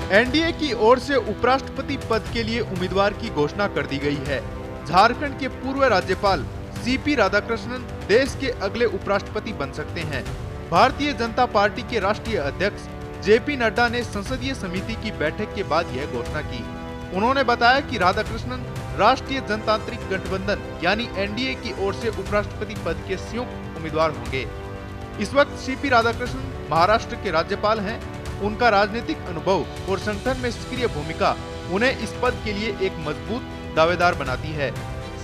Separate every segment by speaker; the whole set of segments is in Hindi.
Speaker 1: एनडीए की ओर से उपराष्ट्रपति पद के लिए उम्मीदवार की घोषणा कर दी गई है। झारखंड के पूर्व राज्यपाल सीपी राधाकृष्णन देश के अगले उपराष्ट्रपति बन सकते हैं। भारतीय जनता पार्टी के राष्ट्रीय अध्यक्ष जेपी नड्डा ने संसदीय समिति की बैठक के बाद यह घोषणा की। उन्होंने बताया कि राधाकृष्णन राष्ट्रीय जनतांत्रिक गठबंधन यानी एनडीए की ओर से उपराष्ट्रपति पद के संयुक्त उम्मीदवार होंगे। इस वक्त सीपी राधाकृष्णन महाराष्ट्र के राज्यपाल हैं। उनका राजनीतिक अनुभव और संगठन में सक्रिय भूमिका उन्हें इस पद के लिए एक मजबूत दावेदार बनाती है।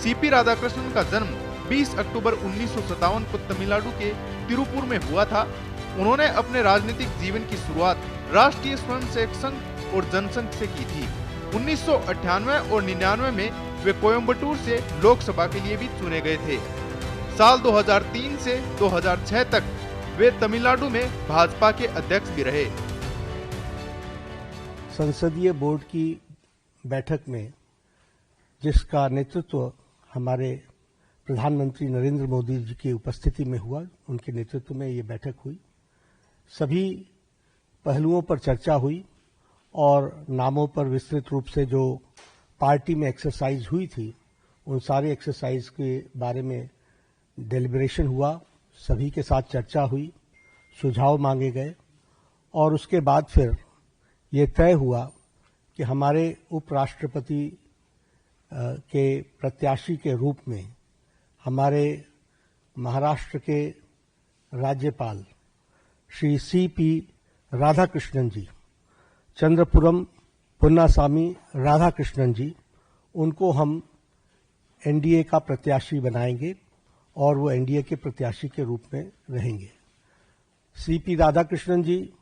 Speaker 1: सीपी राधाकृष्णन का जन्म 20 अक्टूबर 1957 को तमिलनाडु के तिरुपुर में हुआ था। उन्होंने अपने राजनीतिक जीवन की शुरुआत राष्ट्रीय स्वयंसेवक संघ और जनसंघ से की थी। 1998 और 99 में वे कोयम्बटूर से लोकसभा के लिए भी चुने गए थे। साल 2003 से 2006 तक वे तमिलनाडु में भाजपा के अध्यक्ष भी रहे।
Speaker 2: संसदीय बोर्ड की बैठक में जिसका नेतृत्व हमारे प्रधानमंत्री नरेंद्र मोदी जी की उपस्थिति में हुआ, उनके नेतृत्व में ये बैठक हुई। सभी पहलुओं पर चर्चा हुई और नामों पर विस्तृत रूप से जो पार्टी में एक्सरसाइज हुई थी, उन सारे एक्सरसाइज के बारे में डेलिब्रेशन हुआ, सभी के साथ चर्चा हुई, सुझाव मांगे गए और उसके बाद फिर ये तय हुआ कि हमारे उपराष्ट्रपति के प्रत्याशी के रूप में हमारे महाराष्ट्र के राज्यपाल श्री सीपी राधाकृष्णन जी, चंद्रपुरम पुन्नासामी राधाकृष्णन जी, उनको हम एनडीए का प्रत्याशी बनाएंगे और वो एनडीए के प्रत्याशी के रूप में रहेंगे। सीपी राधाकृष्णन जी,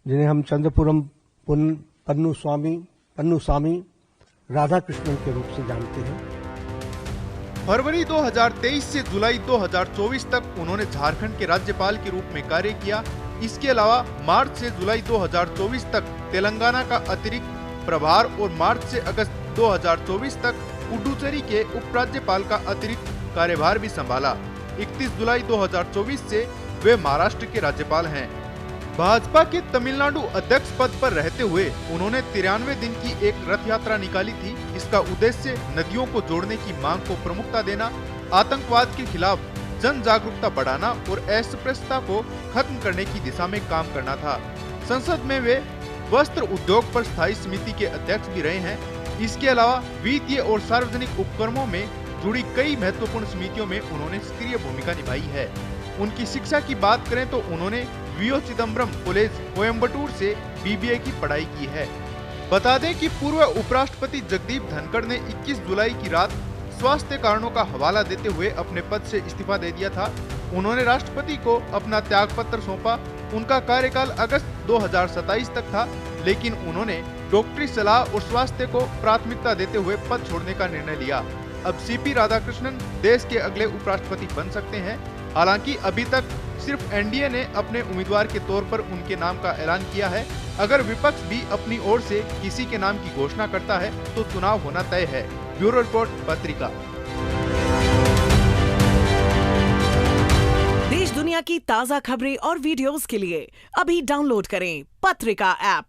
Speaker 2: जिन्हें हम चंद्रपुरम पन्नुसामी राधाकृष्णन के रूप से जानते हैं।
Speaker 1: फरवरी 2023 से जुलाई 2024 तक उन्होंने झारखंड के राज्यपाल के रूप में कार्य किया। इसके अलावा मार्च से जुलाई 2024 तक तेलंगाना का अतिरिक्त प्रभार और मार्च से अगस्त 2024 तक पुडुचेरी के उपराज्यपाल का अतिरिक्त कार्यभार भी संभाला। 31 जुलाई 2024 से वे महाराष्ट्र के राज्यपाल हैं। भाजपा के तमिलनाडु अध्यक्ष पद पर रहते हुए उन्होंने 93 दिन की एक रथ यात्रा निकाली थी। इसका उद्देश्य नदियों को जोड़ने की मांग को प्रमुखता देना, आतंकवाद के खिलाफ जन जागरूकता बढ़ाना और अस्पृश्यता को खत्म करने की दिशा में काम करना था। संसद में वे वस्त्र उद्योग पर स्थायी समिति के अध्यक्ष भी रहे हैं। इसके अलावा वित्तीय और सार्वजनिक उपक्रमों में जुड़ी कई महत्वपूर्ण समितियों में उन्होंने सक्रिय भूमिका निभाई है। उनकी शिक्षा की बात करें तो उन्होंने वीओ चिदम्बरम कॉलेज कोयम्बटूर से बीबीए की पढ़ाई की है। बता दें कि पूर्व उपराष्ट्रपति जगदीप धनखड़ ने 21 जुलाई की रात स्वास्थ्य कारणों का हवाला देते हुए अपने पद से इस्तीफा दे दिया था। उन्होंने राष्ट्रपति को अपना त्यागपत्र सौंपा। उनका कार्यकाल अगस्त 2027 तक था, लेकिन उन्होंने डॉक्टरी सलाह और स्वास्थ्य को प्राथमिकता देते हुए पद छोड़ने का निर्णय लिया। अब सीपी राधाकृष्णन देश के अगले उपराष्ट्रपति बन सकते हैं। हालांकि अभी तक सिर्फ एनडीए ने अपने उम्मीदवार के तौर पर उनके नाम का ऐलान किया है। अगर विपक्ष भी अपनी ओर से किसी के नाम की घोषणा करता है तो चुनाव होना तय है। ब्यूरो रिपोर्ट, पत्रिका।
Speaker 3: देश दुनिया की ताज़ा खबरें और वीडियोस के लिए अभी डाउनलोड करें पत्रिका ऐप।